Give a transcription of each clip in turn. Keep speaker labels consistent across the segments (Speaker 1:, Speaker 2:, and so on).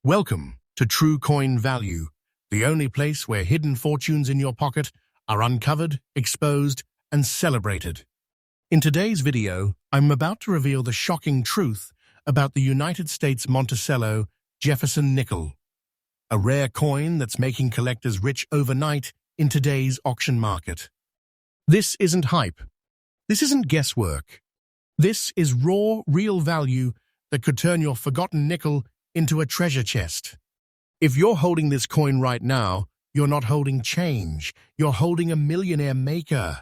Speaker 1: Welcome to True Coin Value, the only place where hidden fortunes in your pocket are uncovered, exposed, and celebrated. In today's video, I'm about to reveal the shocking truth about the United States Monticello Jefferson Nickel, a rare coin that's making collectors rich overnight in today's auction market. This isn't hype. This isn't guesswork. This is raw, real value that could turn your forgotten nickel into a treasure chest. If you're holding this coin right now, you're not holding change, you're holding a millionaire maker.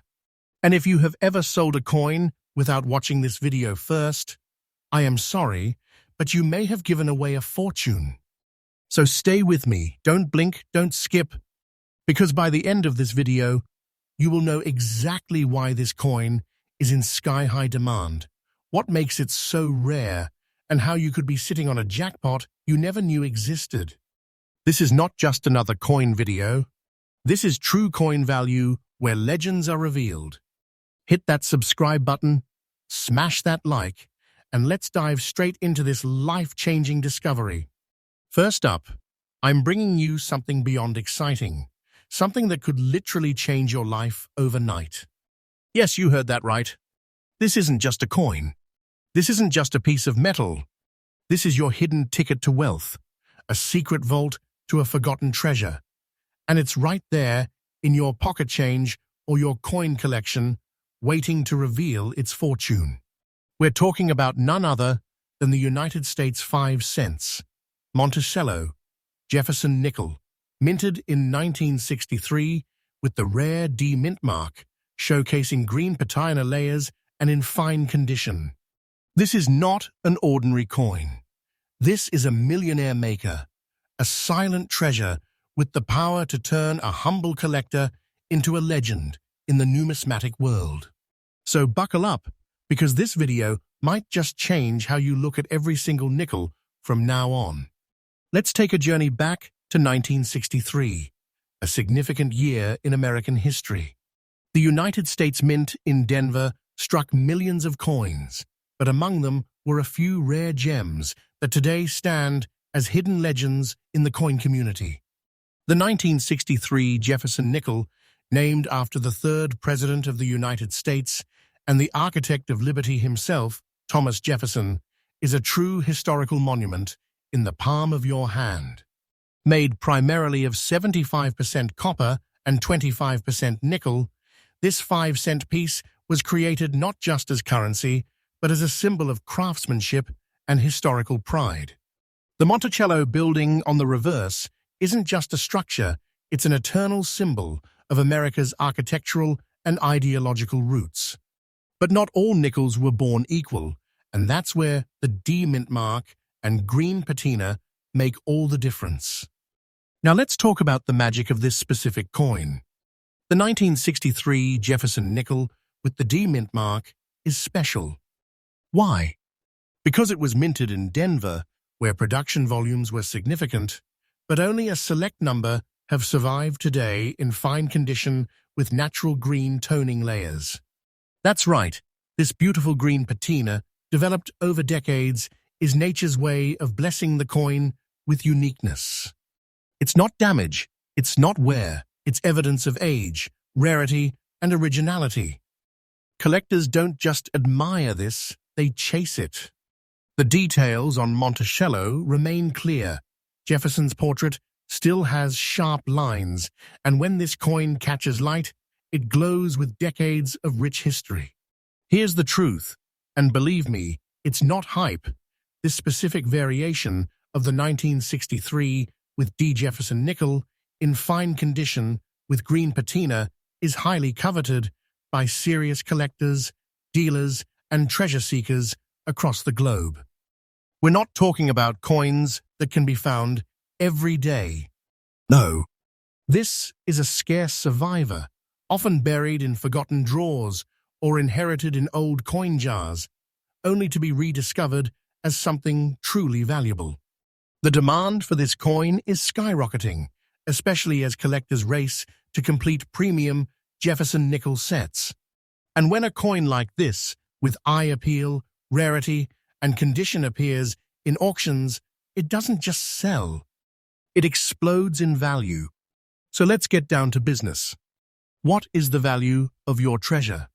Speaker 1: And if you have ever sold a coin without watching this video first, I am sorry, but you may have given away a fortune. So stay with me, don't blink, don't skip, because by the end of this video, you will know exactly why this coin is in sky-high demand, what makes it so rare, and how you could be sitting on a jackpot you never knew existed. This is not just another coin video. This is True Coin Value, where legends are revealed. Hit that subscribe button, smash that like, and let's dive straight into this life-changing discovery. First up, I'm bringing you something beyond exciting, something that could literally change your life overnight. Yes, you heard that right. This isn't just a coin. This isn't just a piece of metal. This is your hidden ticket to wealth, a secret vault to a forgotten treasure. And it's right there in your pocket change or your coin collection, waiting to reveal its fortune. We're talking about none other than the United States 5 cents, Monticello Jefferson Nickel, minted in 1963 with the rare D mint mark, showcasing green patina layers and in fine condition. This is not an ordinary coin. This is a millionaire maker, a silent treasure with the power to turn a humble collector into a legend in the numismatic world. So buckle up, because this video might just change how you look at every single nickel from now on. Let's take a journey back to 1963, a significant year in American history. The United States Mint in Denver struck millions of coins, but among them were a few rare gems that today stand as hidden legends in the coin community. The 1963 Jefferson Nickel, named after the third President of the United States and the architect of liberty himself, Thomas Jefferson, is a true historical monument in the palm of your hand. Made primarily of 75% copper and 25% nickel, this 5-cent piece was created not just as currency, but as a symbol of craftsmanship and historical pride. The Monticello building on the reverse isn't just a structure, it's an eternal symbol of America's architectural and ideological roots. But not all nickels were born equal, and that's where the D mint mark and green patina make all the difference. Now let's talk about the magic of this specific coin. The 1963 Jefferson Nickel with the D mint mark is special. Why? Because it was minted in Denver, where production volumes were significant, but only a select number have survived today in fine condition with natural green toning layers. That's right, this beautiful green patina, developed over decades, is nature's way of blessing the coin with uniqueness. It's not damage, it's not wear, it's evidence of age, rarity, and originality. Collectors don't just admire this, they chase it. The details on Monticello remain clear. Jefferson's portrait still has sharp lines, and when this coin catches light, it glows with decades of rich history. Here's the truth, and believe me, it's not hype. This specific variation of the 1963 with D. Jefferson Nickel in fine condition with green patina is highly coveted by serious collectors, dealers, and treasure seekers across the globe. We're not talking about coins that can be found every day. No, this is a scarce survivor, often buried in forgotten drawers or inherited in old coin jars, only to be rediscovered as something truly valuable. The demand for this coin is skyrocketing, especially as collectors race to complete premium Jefferson Nickel sets. And when a coin like this, with eye appeal, rarity, and condition appears in auctions, it doesn't just sell, it explodes in value. So let's get down to business. What is the value of your treasure?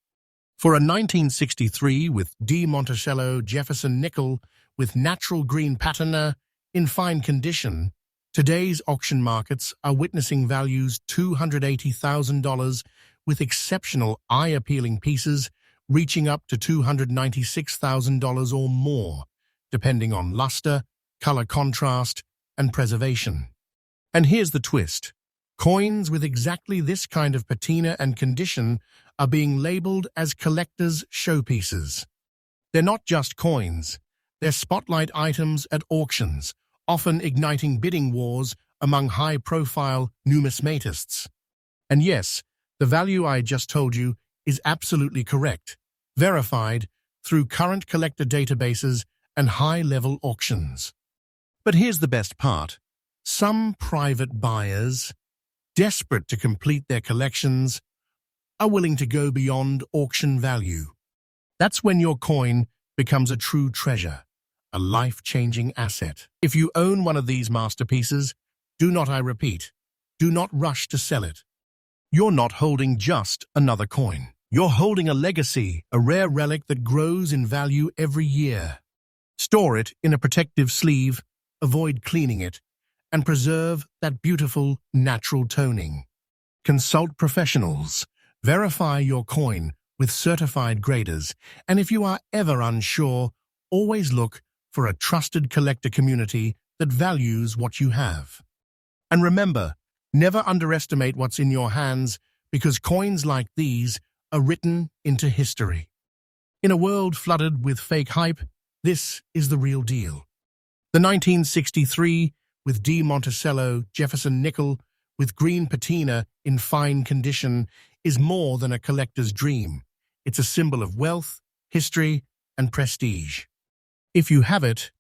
Speaker 1: For a 1963 with Monticello Jefferson nickel with natural green patina in fine condition, today's auction markets are witnessing values $280,000 with exceptional eye-appealing pieces reaching up to $296,000 or more, depending on luster, color contrast, and preservation. And here's the twist. Coins with exactly this kind of patina and condition are being labeled as collectors' showpieces. They're not just coins, they're spotlight items at auctions, often igniting bidding wars among high-profile numismatists. And yes, the value I just told you is absolutely correct, verified through current collector databases and high-level auctions. But here's the best part. Some private buyers, desperate to complete their collections, are willing to go beyond auction value. That's when your coin becomes a true treasure, a life-changing asset. If you own one of these masterpieces, do not, I repeat, do not rush to sell it. You're not holding just another coin. You're holding a legacy, a rare relic that grows in value every year. Store it in a protective sleeve, avoid cleaning it, and preserve that beautiful, natural toning. Consult professionals. Verify your coin with certified graders, and if you are ever unsure, always look for a trusted collector community that values what you have. And remember, never underestimate what's in your hands, because coins like these are written into history. In a world flooded with fake hype, this is the real deal. The 1963 with Monticello Jefferson nickel with green patina in fine condition is more than a collector's dream. It's a symbol of wealth, history, and prestige. If you have it,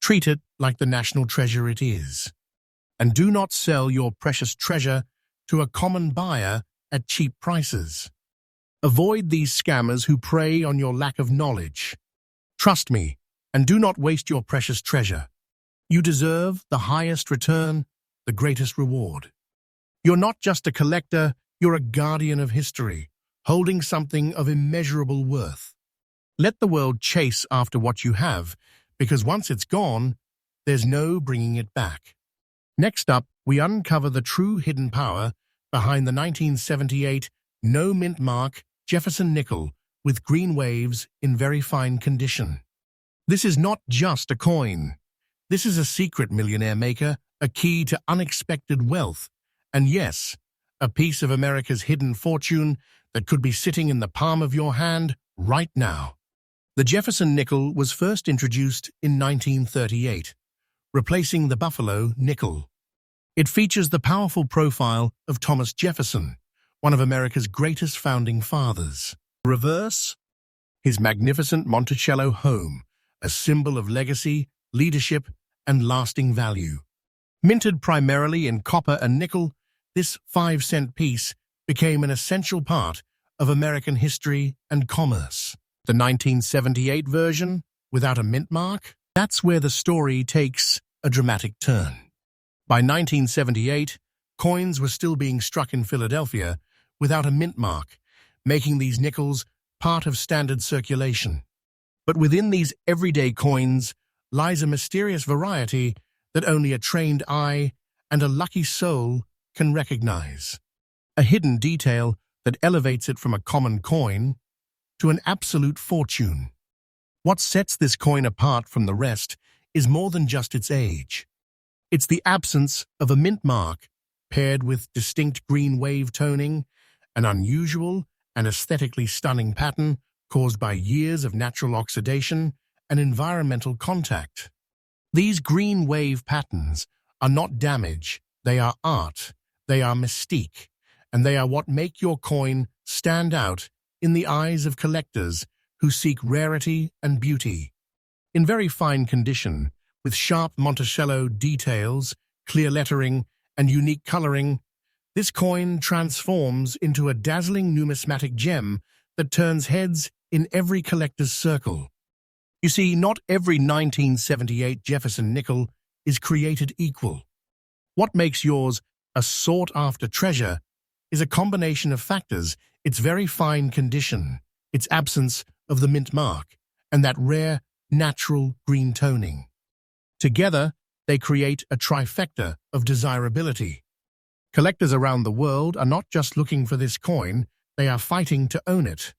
Speaker 1: treat it like the national treasure it is. And do not sell your precious treasure to a common buyer at cheap prices. Avoid these scammers who prey on your lack of knowledge. Trust me, and do not waste your precious treasure. You deserve the highest return, the greatest reward. You're not just a collector, you're a guardian of history, holding something of immeasurable worth. Let the world chase after what you have, because once it's gone, there's no bringing it back. Next up, we uncover the true hidden power behind the 1978 no mint mark Jefferson nickel with green waves in very fine condition. This is not just a coin. This is a secret millionaire maker, a key to unexpected wealth, and yes, a piece of America's hidden fortune that could be sitting in the palm of your hand right now. The Jefferson nickel was first introduced in 1938, replacing the Buffalo nickel. It features the powerful profile of Thomas Jefferson, one of America's greatest founding fathers. Reverse, his magnificent Monticello home, a symbol of legacy, leadership, and lasting value. Minted primarily in copper and nickel, this 5-cent piece became an essential part of American history and commerce. The 1978 version, without a mint mark, that's where the story takes a dramatic turn. By 1978, coins were still being struck in Philadelphia without a mint mark, making these nickels part of standard circulation. But within these everyday coins lies a mysterious variety that only a trained eye and a lucky soul can recognize. A hidden detail that elevates it from a common coin to an absolute fortune. What sets this coin apart from the rest is more than just its age. It's the absence of a mint mark, paired with distinct green wave toning, an unusual and aesthetically stunning pattern caused by years of natural oxidation and environmental contact. These green wave patterns are not damage, they are art, they are mystique, and they are what make your coin stand out in the eyes of collectors who seek rarity and beauty. In very fine condition, with sharp Monticello details, clear lettering, and unique coloring, this coin transforms into a dazzling numismatic gem that turns heads in every collector's circle. You see, not every 1978 Jefferson nickel is created equal. What makes yours a sought-after treasure is a combination of factors: its very fine condition, its absence of the mint mark, and that rare, natural green toning. Together, they create a trifecta of desirability. Collectors around the world are not just looking for this coin, they are fighting to own it.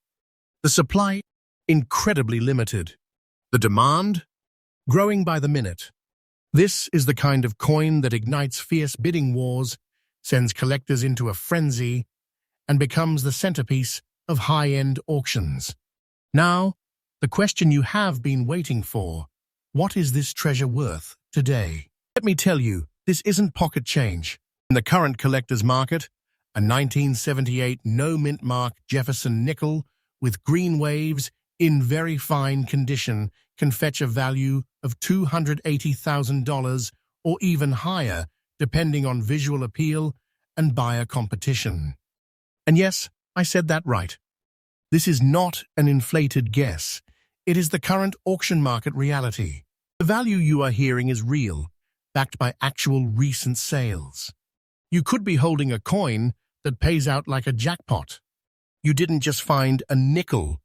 Speaker 1: The supply, incredibly limited. The demand, growing by the minute. This is the kind of coin that ignites fierce bidding wars, sends collectors into a frenzy, and becomes the centerpiece of high-end auctions. Now, the question you have been waiting for: what is this treasure worth today? Let me tell you, this isn't pocket change. In the current collector's market, a 1978 no-mint mark Jefferson Nickel with green waves in very fine condition can fetch a value of $280,000 or even higher, depending on visual appeal and buyer competition. And yes, I said that right. This is not an inflated guess. It is the current auction market reality. The value you are hearing is real, backed by actual recent sales. You could be holding a coin that pays out like a jackpot. You didn't just find a nickel.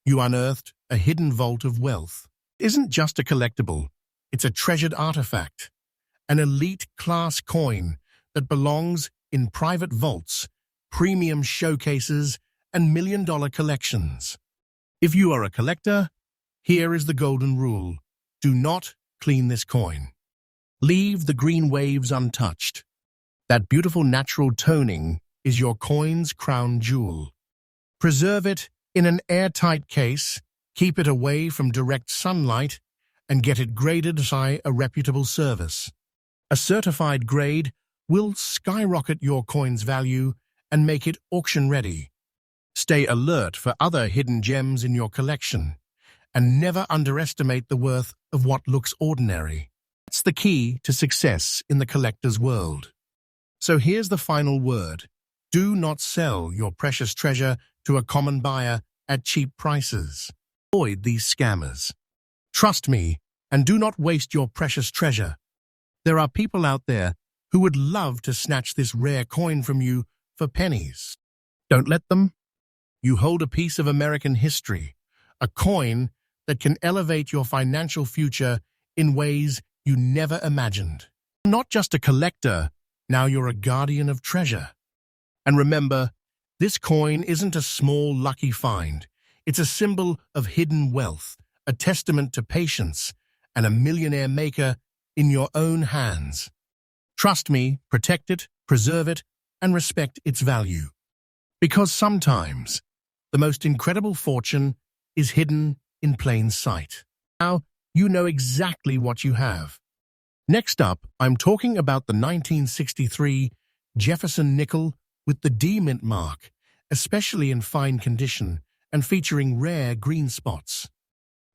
Speaker 1: You unearthed a hidden vault of wealth. It isn't just a collectible. It's a treasured artifact, an elite-class coin that belongs in private vaults, premium showcases, and million-dollar collections. If you are a collector, here is the golden rule: do not clean this coin. Leave the green waves untouched. That beautiful natural toning is your coin's crown jewel. Preserve it in an airtight case, keep it away from direct sunlight, and get it graded by a reputable service. A certified grade will skyrocket your coin's value and make it auction-ready. Stay alert for other hidden gems in your collection, and never underestimate the worth of what looks ordinary. That's the key to success in the collector's world. So here's the final word: do not sell your precious treasure to a common buyer at cheap prices. Avoid these scammers. Trust me, and do not waste your precious treasure. There are people out there who would love to snatch this rare coin from you for pennies. Don't let them. You hold a piece of American history, a coin that can elevate your financial future in ways you never imagined. Not just a collector, now you're a guardian of treasure. And remember, this coin isn't a small, lucky find. It's a symbol of hidden wealth, a testament to patience, and a millionaire maker in your own hands. Trust me, protect it, preserve it, and respect its value. Because sometimes, the most incredible fortune is hidden in plain sight. Now, you know exactly what you have. Next up, I'm talking about the 1963 Jefferson Nickel with the D mint mark, especially in fine condition and featuring rare green spots.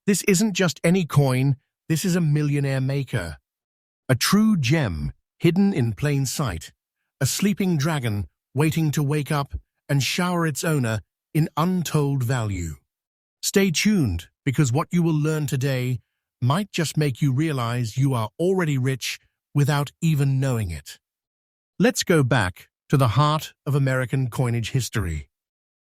Speaker 1: This isn't just any coin, this is a millionaire maker. A true gem hidden in plain sight, a sleeping dragon waiting to wake up and shower its owner in untold value. Stay tuned, because what you will learn today might just make you realize you are already rich without even knowing it. Let's go back to the heart of American coinage history.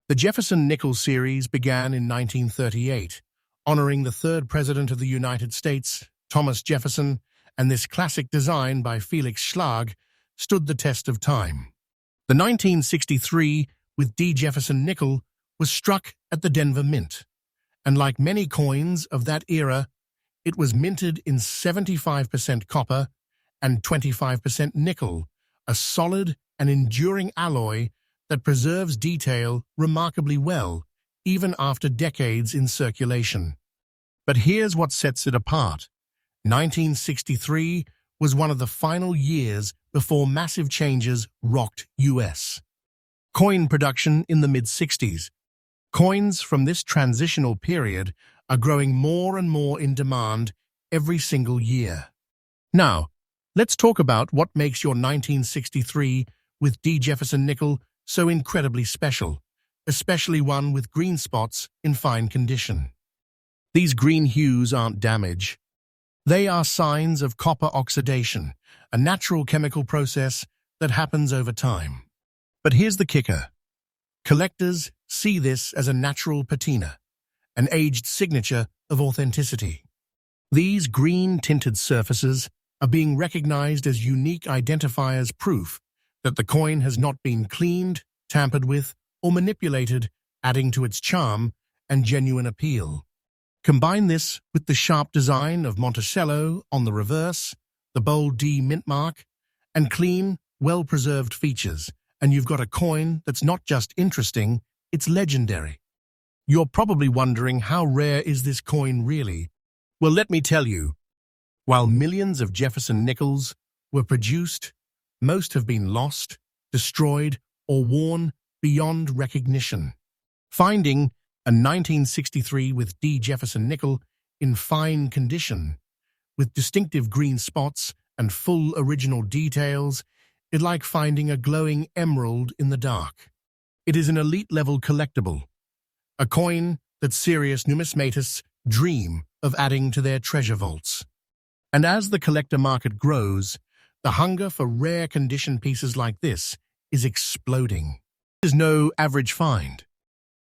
Speaker 1: The Jefferson Nickel series began in 1938, honoring the third president of the United States, Thomas Jefferson, and this classic design by Felix Schlag stood the test of time. The 1963 with D. Jefferson Nickel was struck at the Denver Mint, and like many coins of that era, it was minted in 75% copper and 25% nickel, a solid and enduring alloy that preserves detail remarkably well, even after decades in circulation. But here's what sets it apart. 1963 was one of the final years before massive changes rocked U.S. coin production in the mid-60s. Coins from this transitional period are growing more and more in demand every single year. Now, let's talk about what makes your 1963 with D. Jefferson Nickel so incredibly special, especially one with green spots in fine condition. These green hues aren't damage. They are signs of copper oxidation, a natural chemical process that happens over time. But here's the kicker. Collectors see this as a natural patina, an aged signature of authenticity. These green-tinted surfaces are being recognized as unique identifiers, proof that the coin has not been cleaned, tampered with, or manipulated, adding to its charm and genuine appeal. Combine this with the sharp design of Monticello on the reverse, the bold D mint mark, and clean, well-preserved features, and you've got a coin that's not just interesting, it's legendary. You're probably wondering, how rare is this coin really? Well, let me tell you. While millions of Jefferson nickels were produced, most have been lost, destroyed, or worn beyond recognition. Finding a 1963 with D Jefferson nickel in fine condition, with distinctive green spots and full original details, is like finding a glowing emerald in the dark. It is an elite-level collectible, a coin that serious numismatists dream of adding to their treasure vaults. And as the collector market grows, the hunger for rare condition pieces like this is exploding. This is no average find.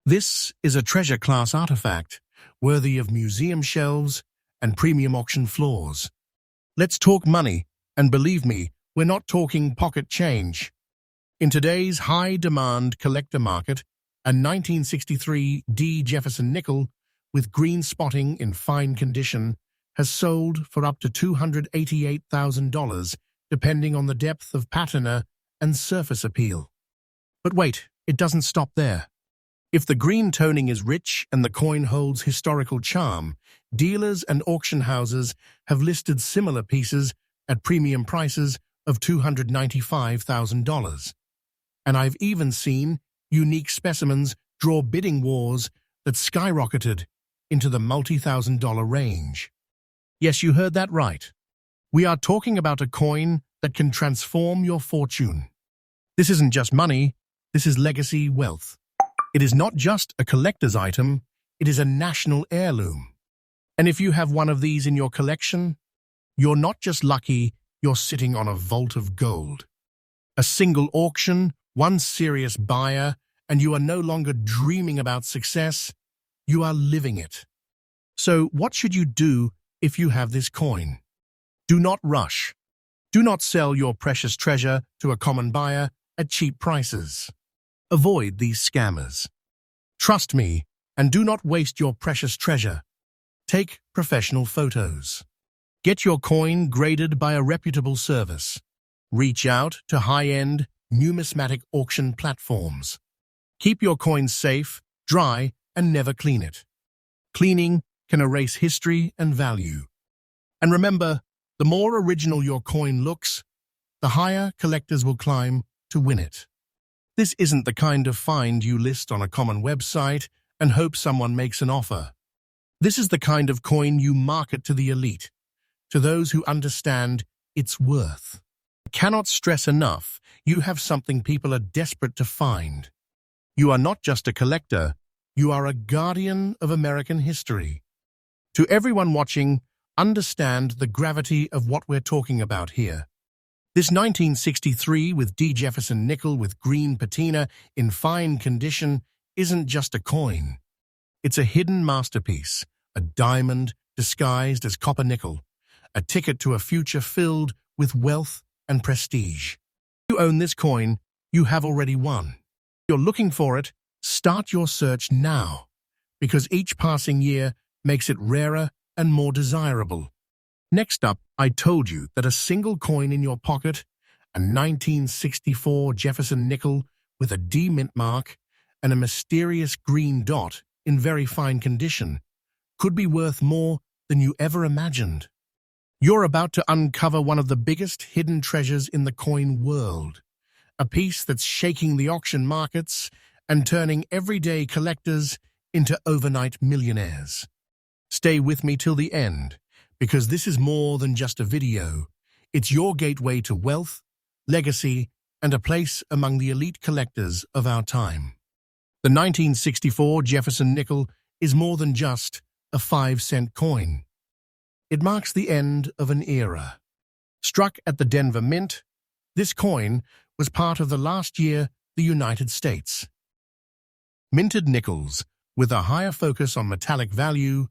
Speaker 1: This is a treasure-class artifact, worthy of museum shelves and premium auction floors. Let's talk money, and believe me, we're not talking pocket change. In today's high-demand collector market, a 1963 D Jefferson nickel with green spotting in fine condition has sold for up to $288,000, depending on the depth of patina and surface appeal. But wait, it doesn't stop there. If the green toning is rich and the coin holds historical charm, dealers and auction houses have listed similar pieces at premium prices of $295,000. And I've even seen unique specimens draw bidding wars that skyrocketed into the multi-thousand-dollar range. Yes, you heard that right. We are talking about a coin that can transform your fortune. This isn't just money, this is legacy wealth. It is not just a collector's item, it is a national heirloom. And if you have one of these in your collection, you're not just lucky, you're sitting on a vault of gold. A single auction, one serious buyer, and you are no longer dreaming about success, you are living it. So what should you do if you have this coin? Do not rush. Do not sell your precious treasure to a common buyer at cheap prices. Avoid these scammers. Trust me, and do not waste your precious treasure. Take professional photos. Get your coin graded by a reputable service. Reach out to high-end, numismatic auction platforms. Keep your coin safe, dry, and never clean it. Cleaning can erase history and value. And remember, the more original your coin looks, the higher collectors will climb to win it. This isn't the kind of find you list on a common website and hope someone makes an offer. This is the kind of coin you market to the elite, to those who understand its worth. I cannot stress enough, you have something people are desperate to find. You are not just a collector, you are a guardian of American history. To everyone watching, understand the gravity of what we're talking about here. This 1963 with D Jefferson nickel with green patina in fine condition isn't just a coin. It's a hidden masterpiece, a diamond disguised as copper nickel, a ticket to a future filled with wealth and prestige. If you own this coin, you have already won. If you're looking for it, start your search now, because each passing year makes it rarer and more desirable. Next up, I told you that a single coin in your pocket, a 1964 Jefferson nickel with a D mint mark and a mysterious green dot in very fine condition, could be worth more than you ever imagined. You're about to uncover one of the biggest hidden treasures in the coin world, a piece that's shaking the auction markets and turning everyday collectors into overnight millionaires. Stay with me till the end, because this is more than just a video. It's your gateway to wealth, legacy, and a place among the elite collectors of our time. The 1964 Jefferson nickel is more than just a 5-cent coin. It marks the end of an era. Struck at the Denver Mint, this coin was part of the last year the United States. Minted nickels, with a higher focus on metallic value,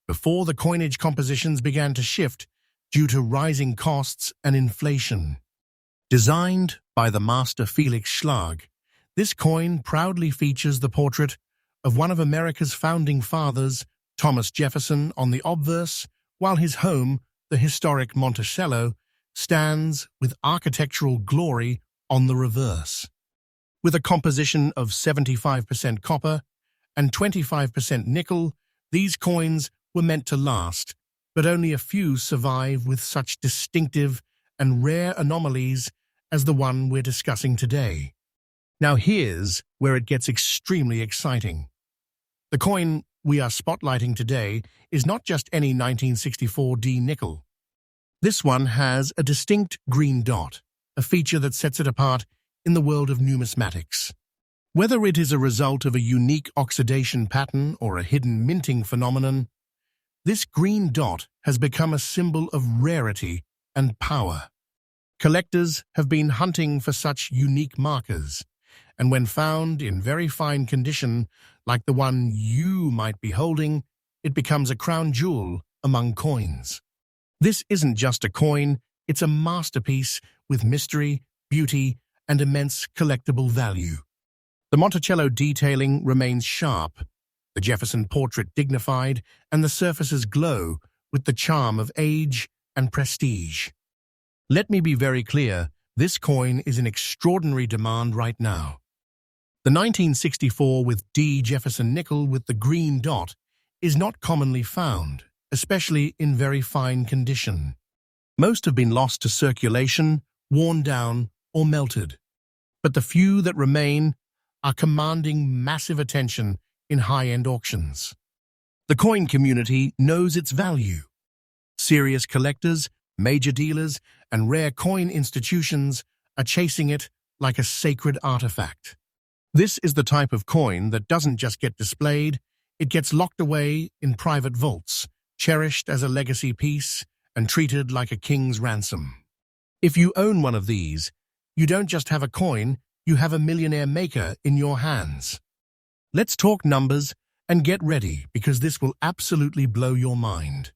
Speaker 1: before the coinage compositions began to shift due to rising costs and inflation. Designed by the master Felix Schlag, this coin proudly features the portrait of one of America's founding fathers, Thomas Jefferson, on the obverse, while his home, the historic Monticello, stands with architectural glory on the reverse. With a composition of 75% copper and 25% nickel, these coins were meant to last, but only a few survive with such distinctive and rare anomalies as the one we're discussing today. Now here's where it gets extremely exciting. The coin we are spotlighting today is not just any 1964D nickel. This one has a distinct green dot, a feature that sets it apart in the world of numismatics. Whether it is a result of a unique oxidation pattern or a hidden minting phenomenon, this green dot has become a symbol of rarity and power. Collectors have been hunting for such unique markers, and when found in very fine condition, like the one you might be holding, it becomes a crown jewel among coins. This isn't just a coin, it's a masterpiece with mystery, beauty, and immense collectible value. The Monticello detailing remains sharp, the Jefferson portrait dignified, and the surfaces glow with the charm of age and prestige. Let me be very clear, this coin is in extraordinary demand right now. The 1964 with D Jefferson nickel with the green dot is not commonly found, especially in very fine condition. Most have been lost to circulation, worn down, or melted. But the few that remain are commanding massive attention in high-end auctions. The coin community knows its value. Serious collectors, major dealers, and rare coin institutions are chasing it like a sacred artifact. This is the type of coin that doesn't just get displayed, it gets locked away in private vaults, cherished as a legacy piece, and treated like a king's ransom. If you own one of these, you don't just have a coin, you have a millionaire maker in your hands. Let's talk numbers and get ready because this will absolutely blow your mind.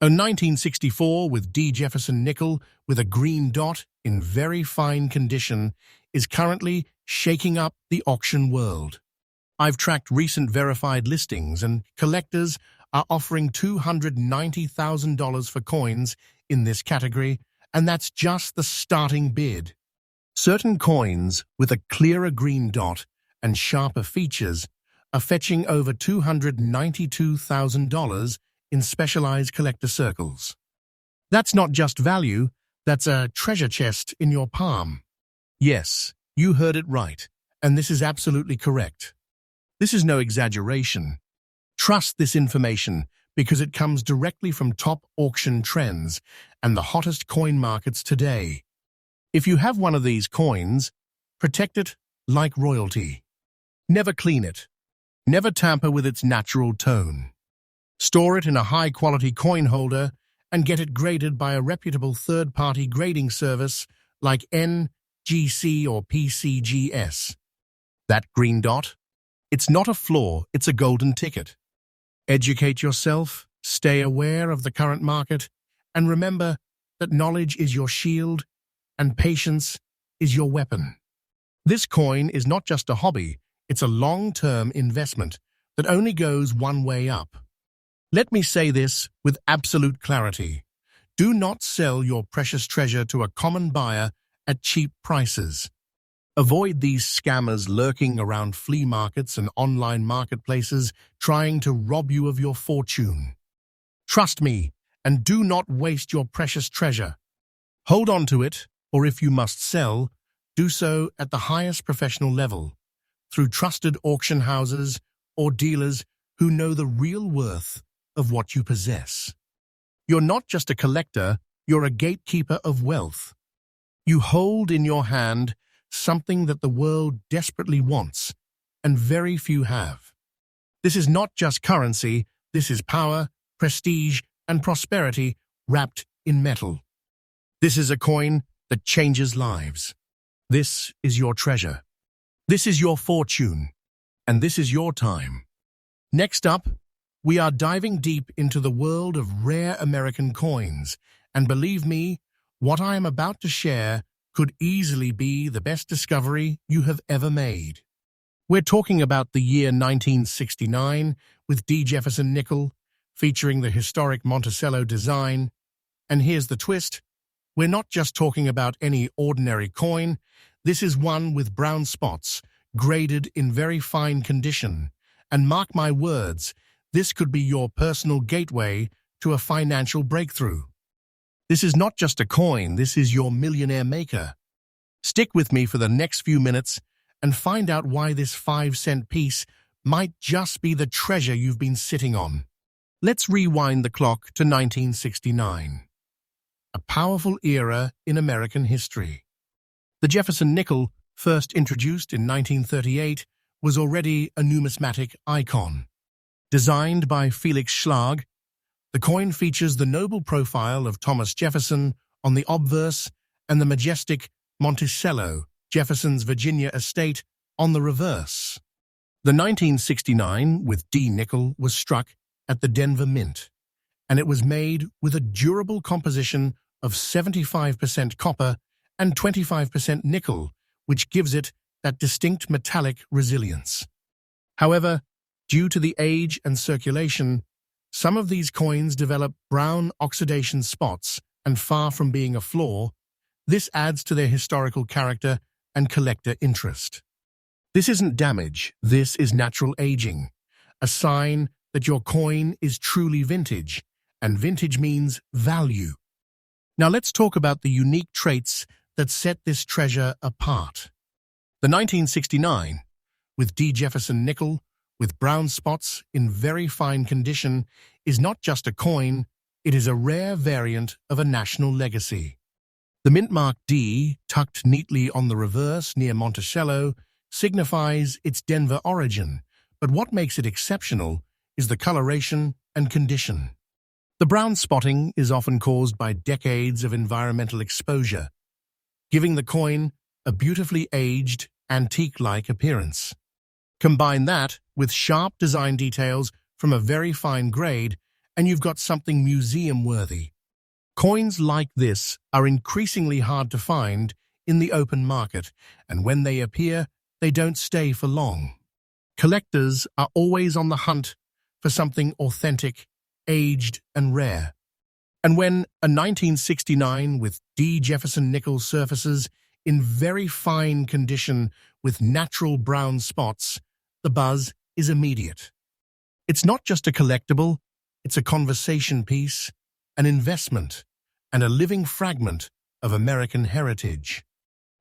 Speaker 1: A 1964 with D Jefferson nickel with a green dot in very fine condition is currently shaking up the auction world. I've tracked recent verified listings and collectors are offering $290,000 for coins in this category, and that's just the starting bid. Certain coins with a clearer green dot and sharper features are fetching over $292,000 in specialized collector circles. That's not just value, that's a treasure chest in your palm. Yes, you heard it right, and this is absolutely correct. This is no exaggeration. Trust this information because it comes directly from top auction trends and the hottest coin markets today. If you have one of these coins, protect it like royalty. Never clean it. Never tamper with its natural tone. Store it in a high-quality coin holder and get it graded by a reputable third-party grading service like NGC or PCGS. That green dot? It's not a flaw, it's a golden ticket. Educate yourself, stay aware of the current market, and remember that knowledge is your shield and patience is your weapon. This coin is not just a hobby, it's a long-term investment that only goes one way up. Let me say this with absolute clarity. Do not sell your precious treasure to a common buyer at cheap prices. Avoid these scammers lurking around flea markets and online marketplaces trying to rob you of your fortune. Trust me, and do not waste your precious treasure. Hold on to it, or if you must sell, do so at the highest professional level, through trusted auction houses or dealers who know the real worth of what you possess. You're not just a collector, you're a gatekeeper of wealth. You hold in your hand something that the world desperately wants, and very few have. This is not just currency, this is power, prestige, and prosperity wrapped in metal. This is a coin that changes lives. This is your treasure. This is your fortune. And this is your time. Next up, we are diving deep into the world of rare American coins, and believe me, what I am about to share could easily be the best discovery you have ever made. We're talking about the year 1969 with Jefferson Nickel, featuring the historic Monticello design. And here's the twist. We're not just talking about any ordinary coin. This is one with brown spots, graded in very fine condition. And mark my words, this could be your personal gateway to a financial breakthrough. This is not just a coin, this is your millionaire maker. Stick with me for the next few minutes and find out why this 5-cent piece might just be the treasure you've been sitting on. Let's rewind the clock to 1969. A powerful era in American history. The Jefferson Nickel, first introduced in 1938, was already a numismatic icon. Designed by Felix Schlag, the coin features the noble profile of Thomas Jefferson on the obverse and the majestic Monticello, Jefferson's Virginia estate, on the reverse. The 1969 with D nickel was struck at the Denver Mint, and it was made with a durable composition of 75% copper and 25% nickel, which gives it that distinct metallic resilience. However, due to the age and circulation, some of these coins develop brown oxidation spots, and far from being a flaw, this adds to their historical character and collector interest. This isn't damage, this is natural aging, a sign that your coin is truly vintage, and vintage means value. Now let's talk about the unique traits that set this treasure apart. The 1969, with D. Jefferson Nickel, with brown spots in very fine condition, is not just a coin, it is a rare variant of a national legacy. The mintmark D, tucked neatly on the reverse near Monticello, signifies its Denver origin, but what makes it exceptional is the coloration and condition. The brown spotting is often caused by decades of environmental exposure, giving the coin a beautifully aged, antique-like appearance. Combine that with sharp design details from a very fine grade, and you've got something museum-worthy. Coins like this are increasingly hard to find in the open market, and when they appear, they don't stay for long. Collectors are always on the hunt for something authentic, aged, and rare. And when a 1969 with D. Jefferson Nickel surfaces in very fine condition with natural brown spots, the buzz is immediate. It's not just a collectible, it's a conversation piece, an investment, and a living fragment of American heritage.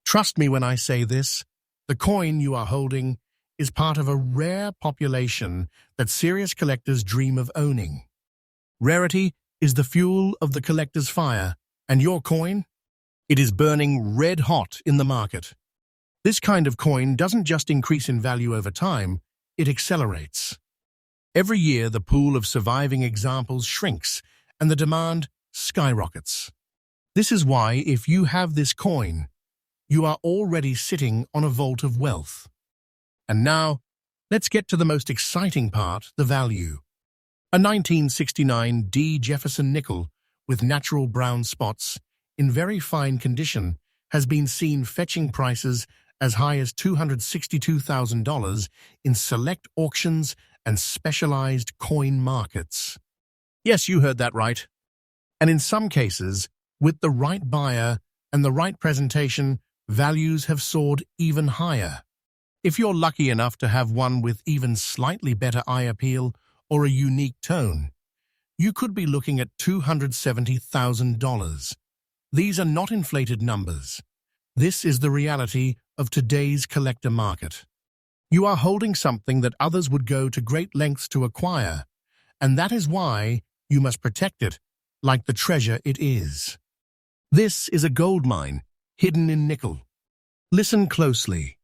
Speaker 1: Trust me when I say this, the coin you are holding is part of a rare population that serious collectors dream of owning. Rarity is the fuel of the collector's fire, and your coin? It is burning red hot in the market. This kind of coin doesn't just increase in value over time, it accelerates. Every year, the pool of surviving examples shrinks, and the demand skyrockets. This is why, if you have this coin, you are already sitting on a vault of wealth. And now, let's get to the most exciting part, the value. A 1969 D. Jefferson Nickel with natural brown spots in very fine condition has been seen fetching prices as high as $262,000 in select auctions and specialized coin markets. Yes, you heard that right. And in some cases, with the right buyer and the right presentation, values have soared even higher. If you're lucky enough to have one with even slightly better eye appeal or a unique tone, you could be looking at $270,000. These are not inflated numbers. This is the reality of today's collector market. You are holding something that others would go to great lengths to acquire, and that is why you must protect it like the treasure it is. This is a gold mine hidden in nickel. Listen closely.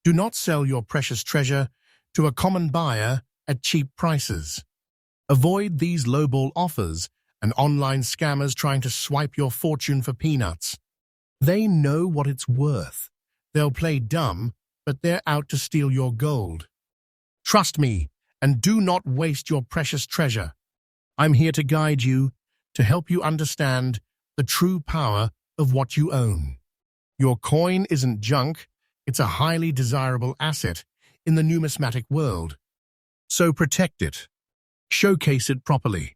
Speaker 1: Do not sell your precious treasure to a common buyer at cheap prices. Avoid these lowball offers and online scammers trying to swipe your fortune for peanuts. They know what it's worth. They'll play dumb, but they're out to steal your gold. Trust me, and do not waste your precious treasure. I'm here to guide you, to help you understand the true power of what you own. Your coin isn't junk, it's a highly desirable asset in the numismatic world. So protect it, showcase it properly,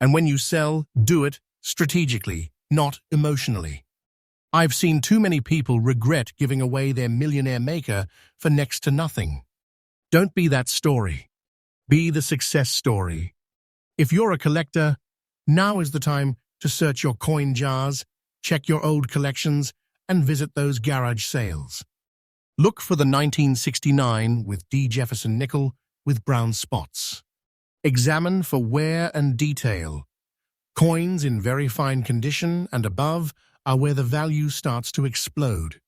Speaker 1: and when you sell, do it strategically, not emotionally. I've seen too many people regret giving away their millionaire maker for next to nothing. Don't be that story. Be the success story. If you're a collector, now is the time to search your coin jars, check your old collections, and visit those garage sales. Look for the 1969 with Jefferson Nickel with brown spots. Examine for wear and detail. Coins in very fine condition and above are where the value starts to explode.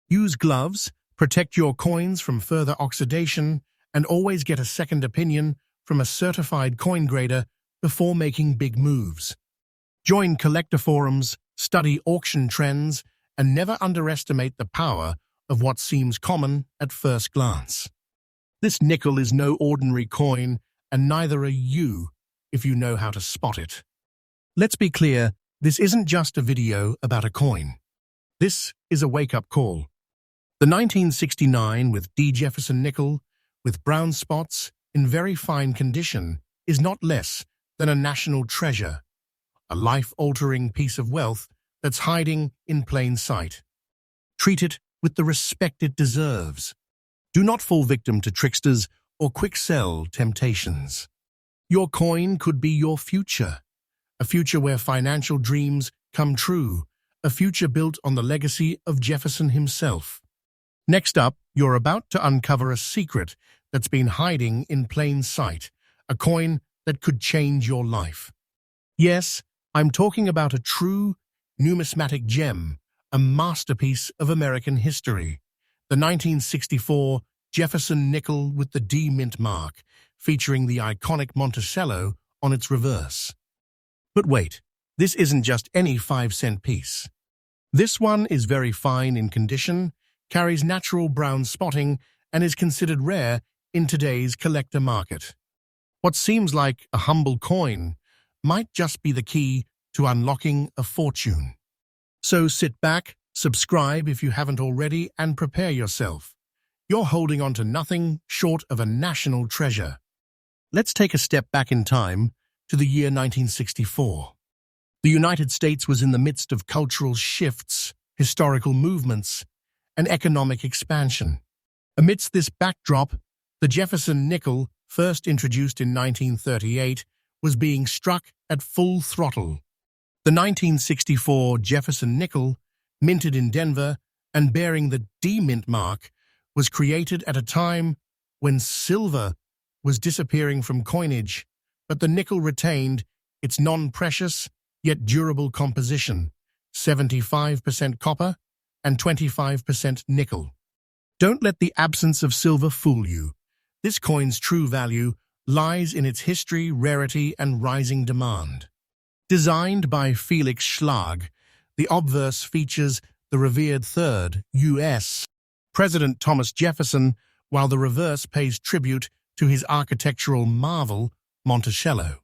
Speaker 1: Use gloves, protect your coins from further oxidation, and always get a second opinion from a certified coin grader before making big moves. Join collector forums, study auction trends, and never underestimate the power of what seems common at first glance. This nickel is no ordinary coin, and neither are you if you know how to spot it. Let's be clear, this isn't just a video about a coin. This is a wake-up call. The 1969 with Jefferson Nickel with brown spots in very fine condition is not less than a national treasure, a life-altering piece of wealth that's hiding in plain sight. Treat it with the respect it deserves. Do not fall victim to tricksters or quick-sell temptations. Your coin could be your future, a future where financial dreams come true, a future built on the legacy of Jefferson himself. Next up, you're about to uncover a secret that's been hiding in plain sight, a coin that could change your life. Yes, I'm talking about a true numismatic gem, a masterpiece of American history, the 1964 Jefferson Nickel with the D mint mark, featuring the iconic Monticello on its reverse. But wait, this isn't just any 5-cent piece. This one is very fine in condition, carries natural brown spotting, and is considered rare in today's collector market. What seems like a humble coin might just be the key to unlocking a fortune. So sit back, subscribe if you haven't already, and prepare yourself. You're holding on to nothing short of a national treasure. Let's take a step back in time to the year 1964. The United States was in the midst of cultural shifts, historical movements, and economic expansion. Amidst this backdrop, the Jefferson Nickel, first introduced in 1938, was being struck at full throttle. The 1964 Jefferson Nickel, minted in Denver and bearing the D mint mark, was created at a time when silver was disappearing from coinage, but the nickel retained its non-precious yet durable composition, 75% copper and 25% nickel. Don't let the absence of silver fool you. This coin's true value lies in its history, rarity, and rising demand. Designed by Felix Schlag, the obverse features the revered third U.S. President Thomas Jefferson, while the reverse pays tribute to his architectural marvel, Monticello.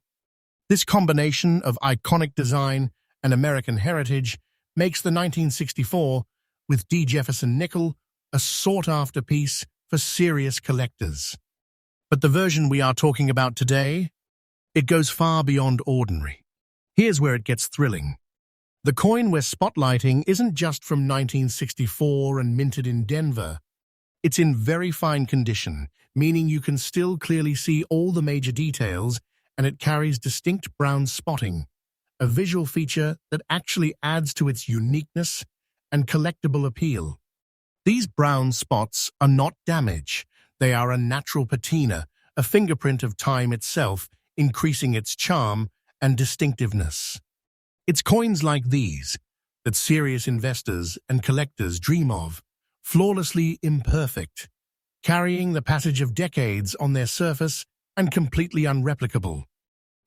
Speaker 1: This combination of iconic design and American heritage makes the 1964 with Jefferson Nickel a sought-after piece for serious collectors. But the version we are talking about today, it goes far beyond ordinary. Here's where it gets thrilling. The coin we're spotlighting isn't just from 1964 and minted in Denver. It's in very fine condition, meaning you can still clearly see all the major details, and it carries distinct brown spotting, a visual feature that actually adds to its uniqueness and collectible appeal. These brown spots are not damage. They are a natural patina, a fingerprint of time itself, increasing its charm and distinctiveness. It's coins like these that serious investors and collectors dream of, flawlessly imperfect, carrying the passage of decades on their surface and completely unreplicable.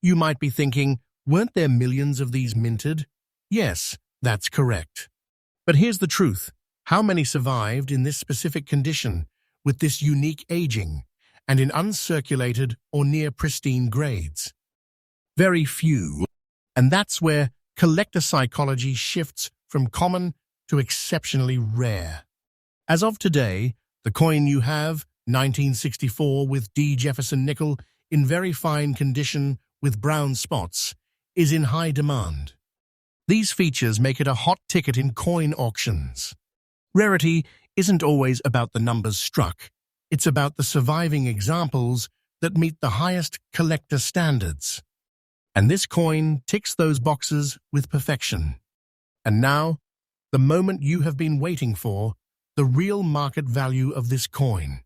Speaker 1: You might be thinking, Weren't there millions of these minted? Yes, that's correct. But here's the truth. How many survived in this specific condition, with this unique aging, and in uncirculated or near pristine grades? Very few. And that's where collector psychology shifts from common to exceptionally rare. As of today, the coin you have, 1964 with Jefferson Nickel, in very fine condition with brown spots, is in high demand. These features make it a hot ticket in coin auctions. Rarity isn't always about the numbers struck. It's about the surviving examples that meet the highest collector standards. And this coin ticks those boxes with perfection. And now, the moment you have been waiting for, the real market value of this coin.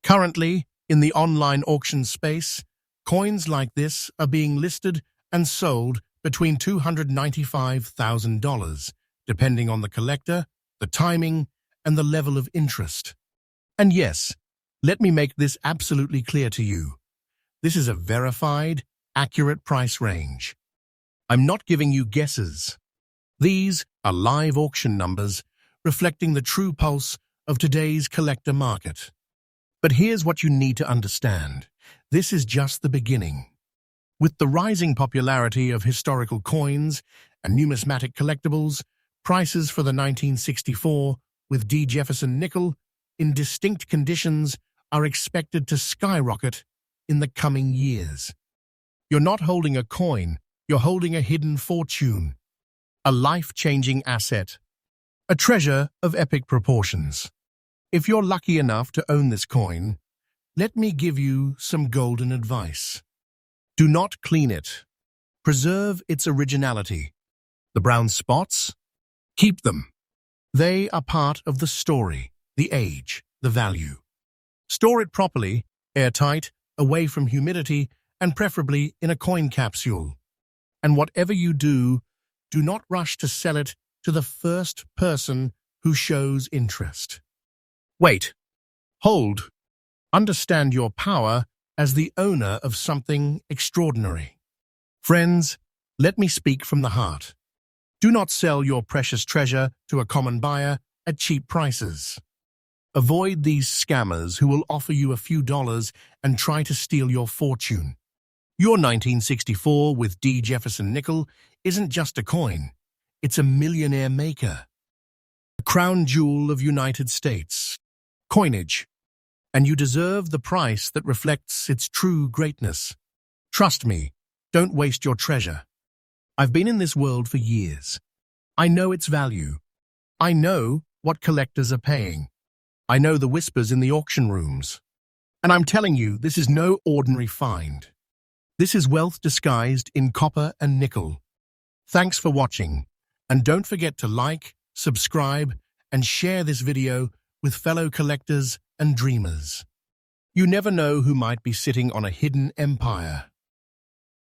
Speaker 1: Currently, in the online auction space, coins like this are being listed and sold between $295,000, depending on the collector, the timing, and the level of interest. And yes, let me make this absolutely clear to you. This is a verified, accurate price range. I'm not giving you guesses. These are live auction numbers reflecting the true pulse of today's collector market. But here's what you need to understand. This is just the beginning. With the rising popularity of historical coins and numismatic collectibles, prices for the 1964 with Jefferson Nickel in distinct conditions are expected to skyrocket in the coming years. You're not holding a coin, you're holding a hidden fortune, a life-changing asset, a treasure of epic proportions. If you're lucky enough to own this coin, let me give you some golden advice. Do not clean it. Preserve its originality. The brown spots? Keep them. They are part of the story, the age, the value. Store it properly, airtight, away from humidity, and preferably in a coin capsule. And whatever you do, do not rush to sell it to the first person who shows interest. Wait. Hold. Understand your power as the owner of something extraordinary. Friends, let me speak from the heart. Do not sell your precious treasure to a common buyer at cheap prices. Avoid these scammers who will offer you a few dollars and try to steal your fortune. Your 1964 with Jefferson Nickel isn't just a coin, it's a millionaire maker. A crown jewel of United States coinage. And you deserve the price that reflects its true greatness. Trust me, don't waste your treasure. I've been in this world for years. I know its value. I know what collectors are paying. I know the whispers in the auction rooms. And I'm telling you, this is no ordinary find. This is wealth disguised in copper and nickel. Thanks for watching, and don't forget to like, subscribe, and share this video with fellow collectors and dreamers. You never know who might be sitting on a hidden empire.